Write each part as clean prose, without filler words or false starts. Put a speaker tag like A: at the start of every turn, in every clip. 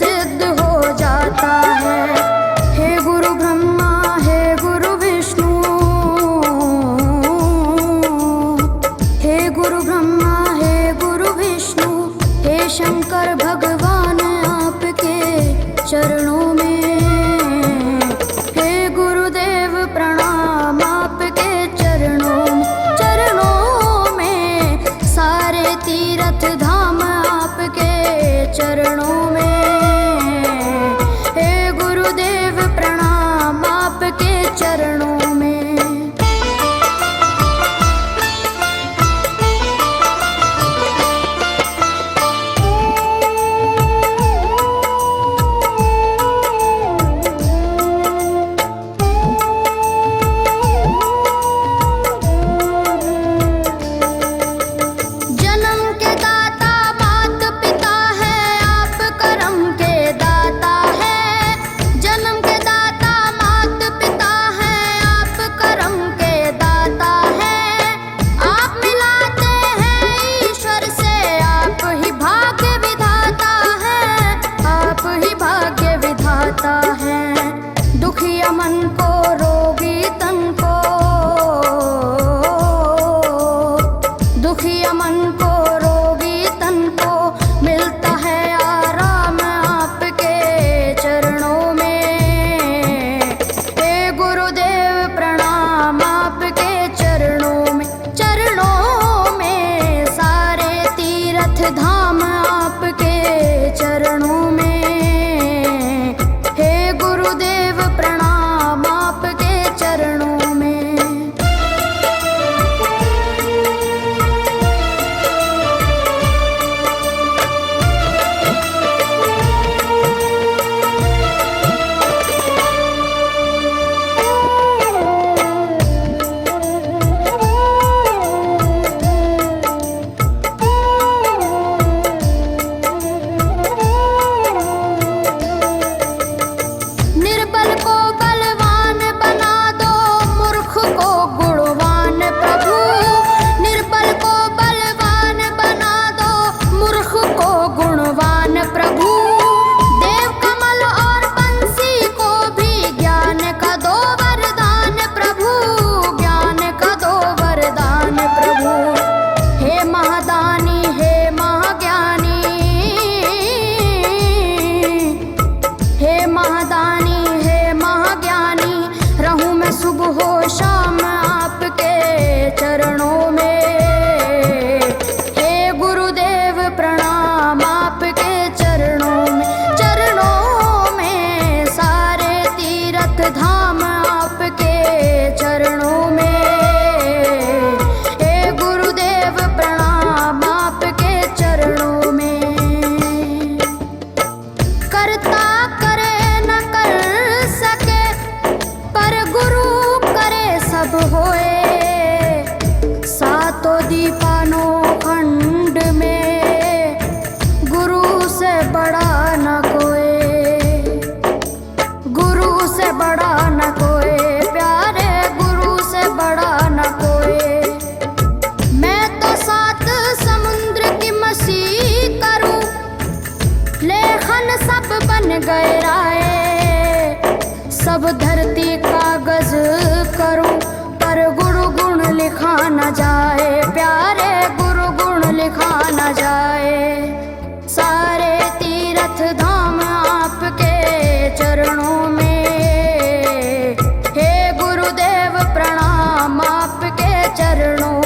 A: सिद्ध हो जाता है। हे गुरु ब्रह्मा, हे गुरु विष्णु, हे गुरु ब्रह्मा, हे गुरु विष्णु, हे शंकर भगवान आपके चरणों में। हे गुरुदेव प्रणाम आपके चरणों में, सारे तीर्थ धाम आपके चरणों में। हे गुरुदेव प्रणाम आपके चरणों में। जन्म के दाता मात पिता है, आप कर्म के दाता है। जन्म के दाता मात पिता है, आप कर्म के दाता है। आप मिलाते हैं ईश्वर से, आप ही भाग्य विधाता है, आप ही भाग्य विधाता है। दुखिया मन को, रोगी तन को, दुखिया मन को, रोगी तन को मिलता है आराम आपके चरणों में। हे गुरुदेव प्रणाम आपके चरणों में, सारे तीर्थ धाम आपके चरणों में। हे गुरुदेव प्रणाम आपके चरणों में। निर्बल को बलवान बना दो, मूर्ख को गुणवान प्रभु। निर्बल को बलवान बना दो, मूर्ख को गुणवान प्रभु। देव कमल और बंसी को भी ज्ञान का दो वरदान प्रभु, ज्ञान का दो वरदान प्रभु। हे महादानी, हे महाज्ञानी, हे महादानी, हे महाज्ञानी, रहूं मैं सुबह हो शाम आपके चरणों में। हे गुरुदेव प्रणाम आपके चरणों में, सारे तीर्थ धाम आपके चरणों में। हे गुरुदेव प्रणाम आपके चरणों में। करता करे न कर सके, पर गुरु करे सब होए। सातों दीपानों खंड में, गुरु से बड़ा न कोई, गुरु से बड़ा न कोई, प्यारे गुरु से बड़ा न कोई। मैं तो सात समुद्र की मछली करूं, लेखन सब बन गए राय। सब धरती कागज करूं, पर गुरु गुण लिखा न जाए, प्यारे गुरु गुण लिखा न जाए। सारे तीर्थ धाम आपके चरणों में। हे गुरुदेव प्रणाम आपके चरणों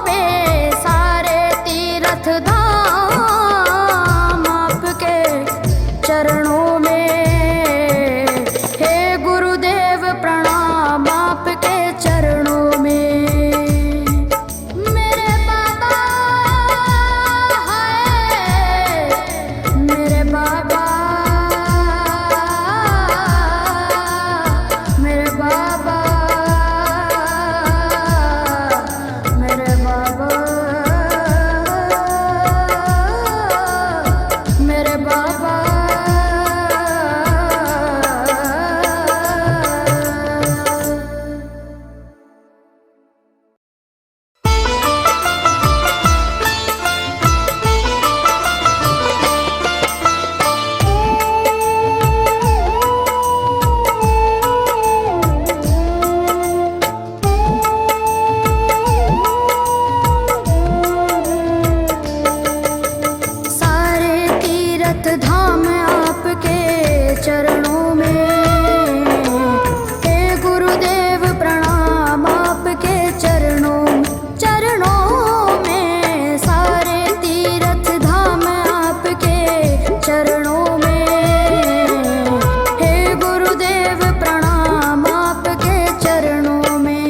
A: में, सारे तीर्थ धाम आपके चरणों में। हे गुरुदेव प्रणाम आपके चरणों में। मेरे बाबा हाय, मेरे बाबा, मेरे बाबा, मेरे बाबा, मेरे बाबा। चरणों में। हे गुरुदेव प्रणाम आपके चरणों में, सारे तीर्थ धाम आपके चरणों में। हे गुरुदेव प्रणाम आपके चरणों में।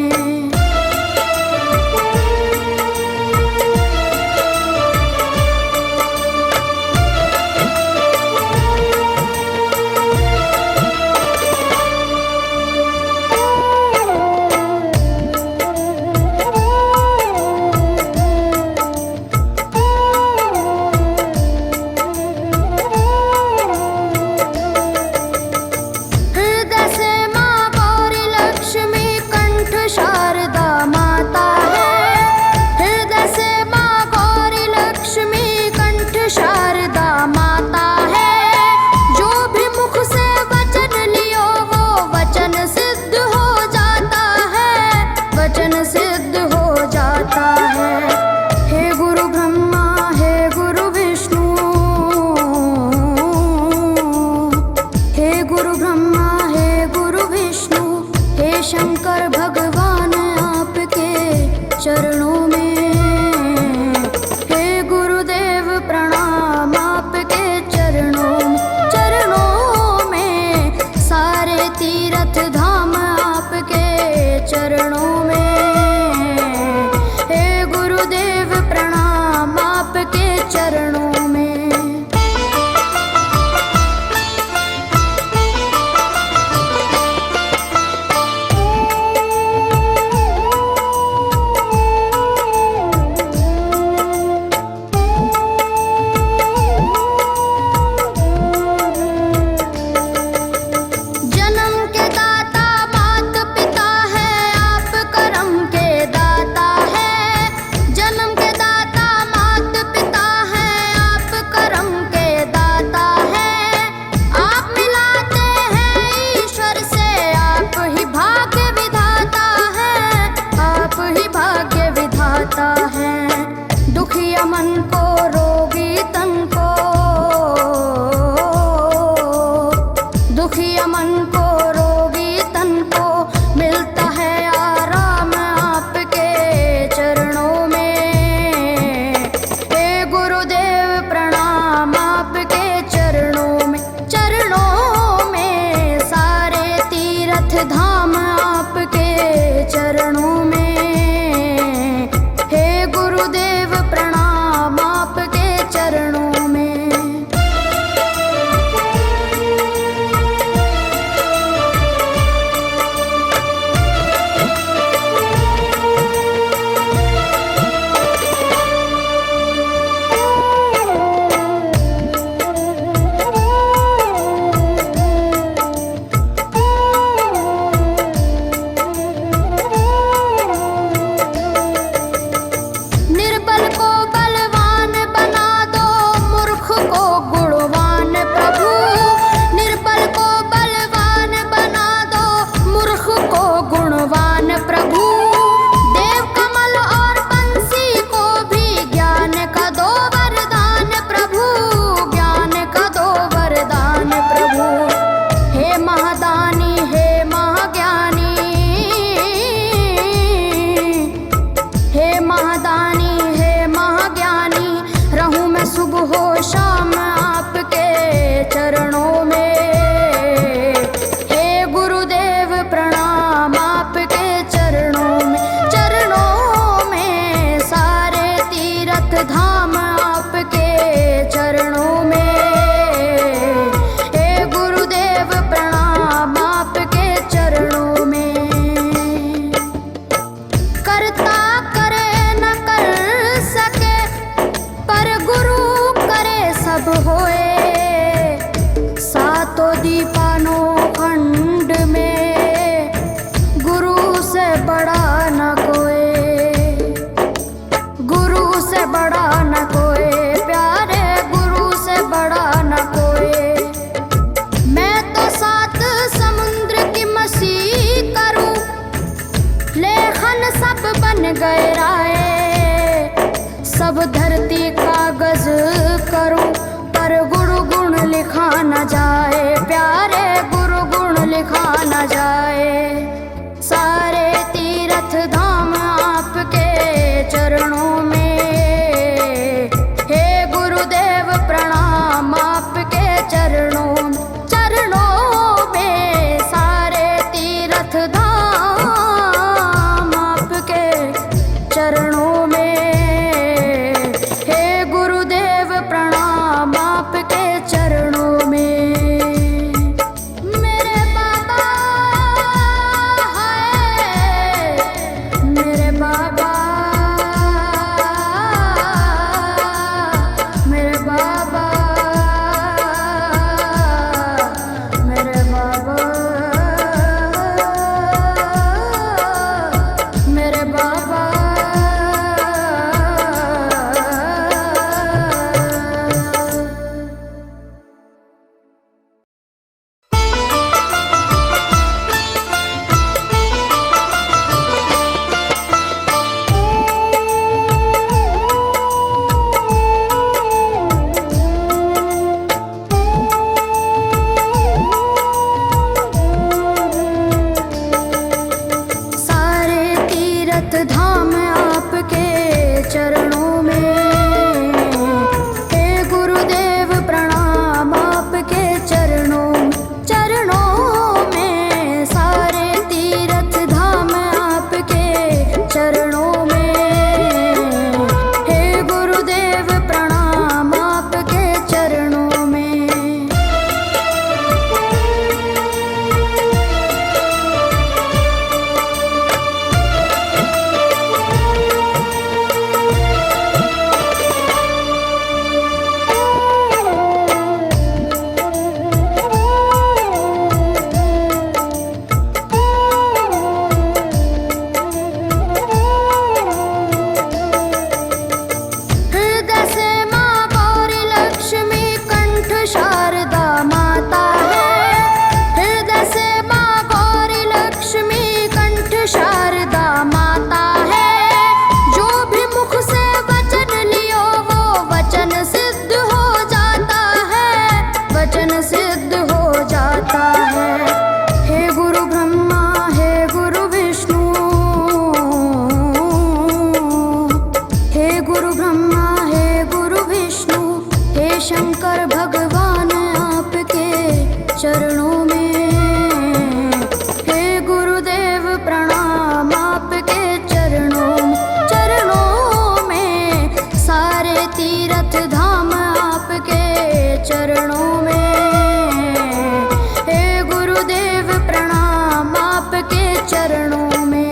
A: चरणों में। हे गुरुदेव प्रणाम आपके चरणों में सारे तीर्थ धाम आपके चरणों में। हे गुरुदेव प्रणाम आपके चरणों में।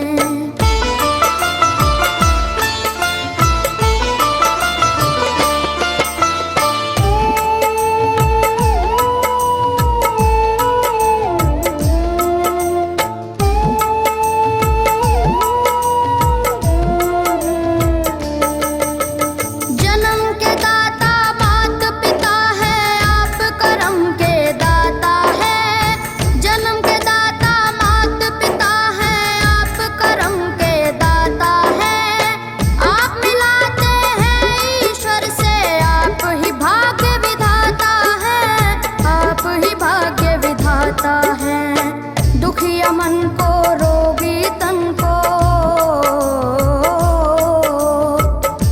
A: दुखिया मन को रोगी तन को,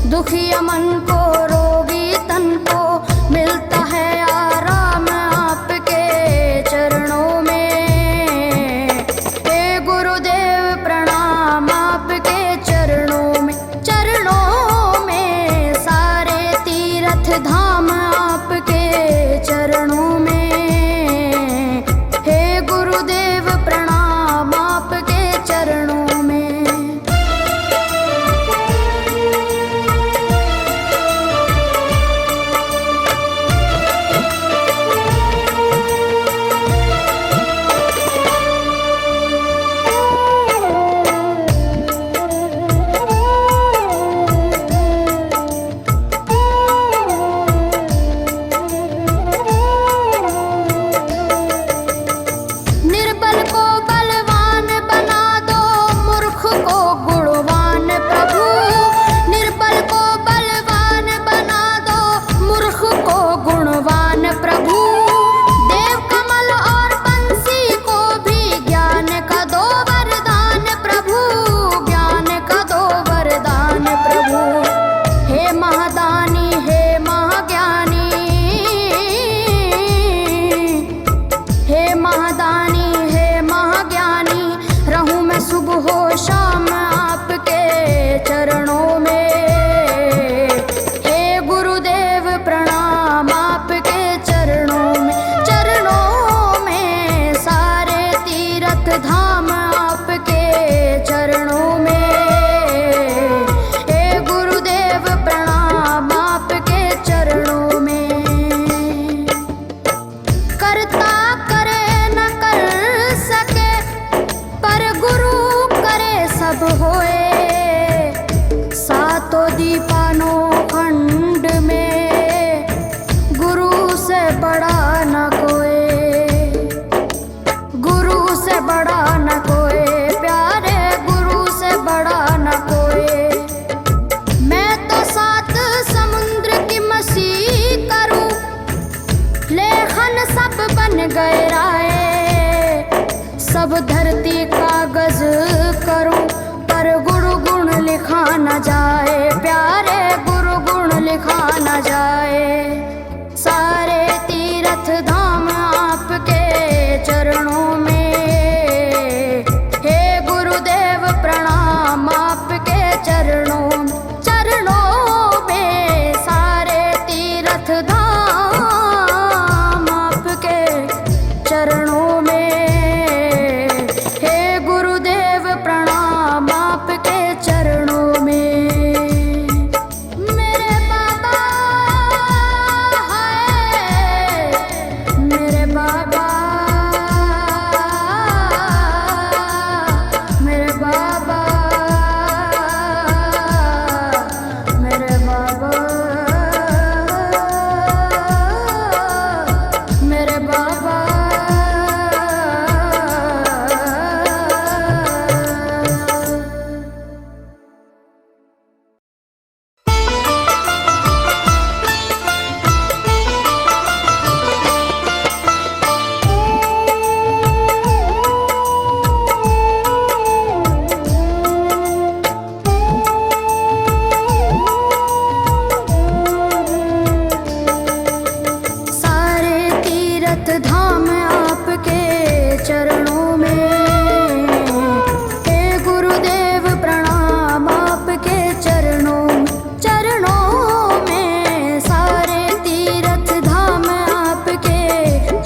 A: दुखिया मन को रोगी तन को मिलता है आराम आपके चरणों में। हे गुरुदेव प्रणाम आपके चरणों में। चरणों में सारे तीर्थ धाम आपके चरणों में। गुरुदेव प्रणाम आपके चरणों में। शाम आपके चरणों में। हे गुरुदेव प्रणाम आपके चरणों में। चरणों में सारे तीर्थ धाम आपके चरणों में। हे गुरुदेव प्रणाम आपके चरणों में। करता करे न कर सके पर गुरु सब होए। सातों दीपानों खंड में गुरु से बड़ा न कोई, गुरु से बड़ा न कोई, प्यारे गुरु से बड़ा न कोई। मैं तो सात समुद्र की मसी करूं, लेखन सब बन गए राय। सब धरती कागज करूं पर गुरु गुण लिखा न जाए, प्यारे गुरु गुण लिखा न जाए। सारे तीर्थ धाम आपके चरणों में। हे गुरुदेव प्रणाम आपके चरणों में। चरणों में सारे तीर्थ धाम आपके चरणों में। हे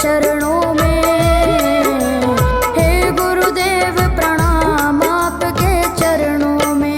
A: चरणों में। हे गुरुदेव प्रणाम आपके चरणों में।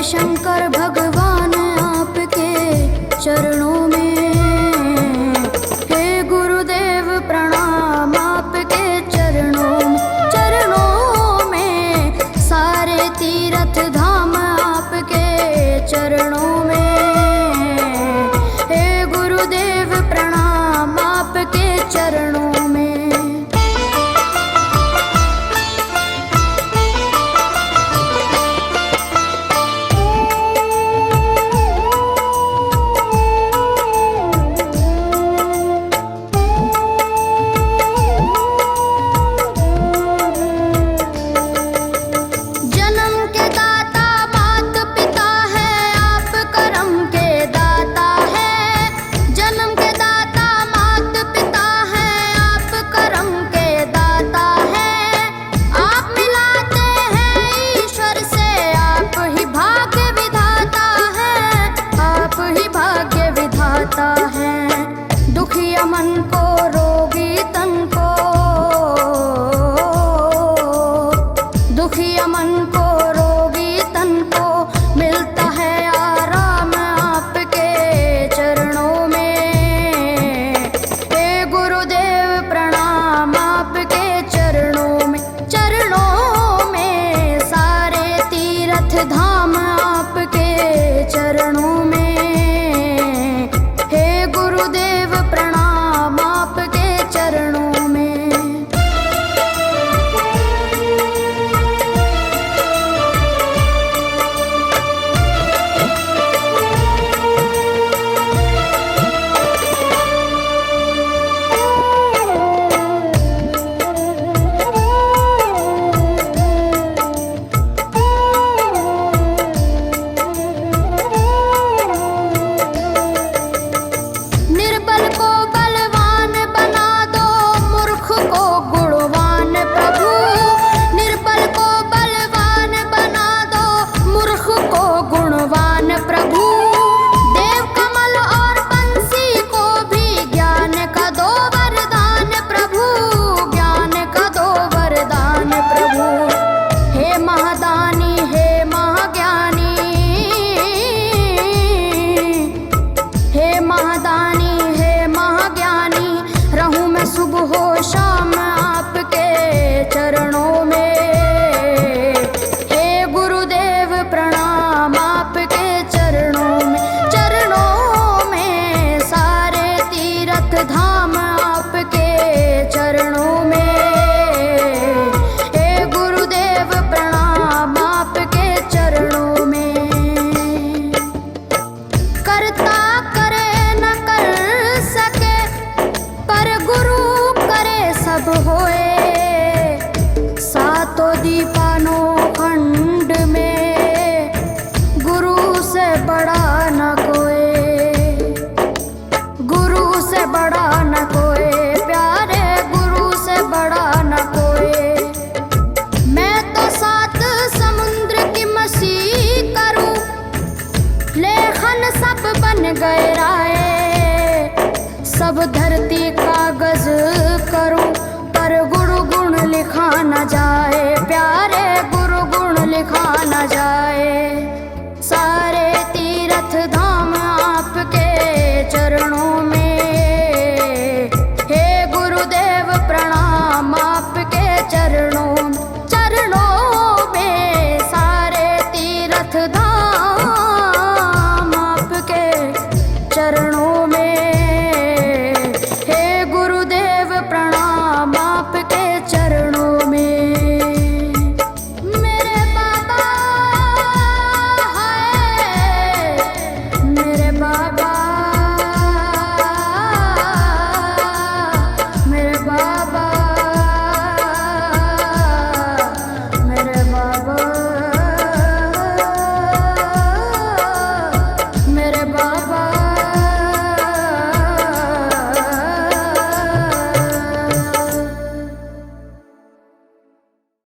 A: शंकर भगवान आपके चरणों में। हे गुरुदेव प्रणाम आपके चरणों में। चरणों में सारे तीर्थ धाम आपके चरणों में। हे गुरुदेव प्रणाम आपके चरणों में। दुखिया मन को रोगी तन को, दुखिया मन को रोगी तन को मिलता है आराम आपके चरणों में। हे गुरुदेव प्रणाम आपके चरणों में। चरणों में सारे तीर्थ धाम आपके चरणों में। गुरुदेव प्रणाम आपके चरणों में। सुबह शाम आपके चरणों में। हे गुरुदेव प्रणाम आपके चरणों में। चरणों में सारे तीर्थ धाम आपके चरणों में। हे गुरुदेव प्रणाम आपके चरणों में। करता करे न कर सके पर गुरु सब होए। सातों दीपानों खंड में गुरु से बड़ा न कोई। गुरु से बड़ा न कोई प्यारे, गुरु से बड़ा न कोई। मैं तो 7 समुद्र की मछली करूं, लेखन सब बन गए राय। सब धरती कागज करूं पर गुरु गुण लिखा न जाए प्यारे, गुरु गुण लिखा न जाए।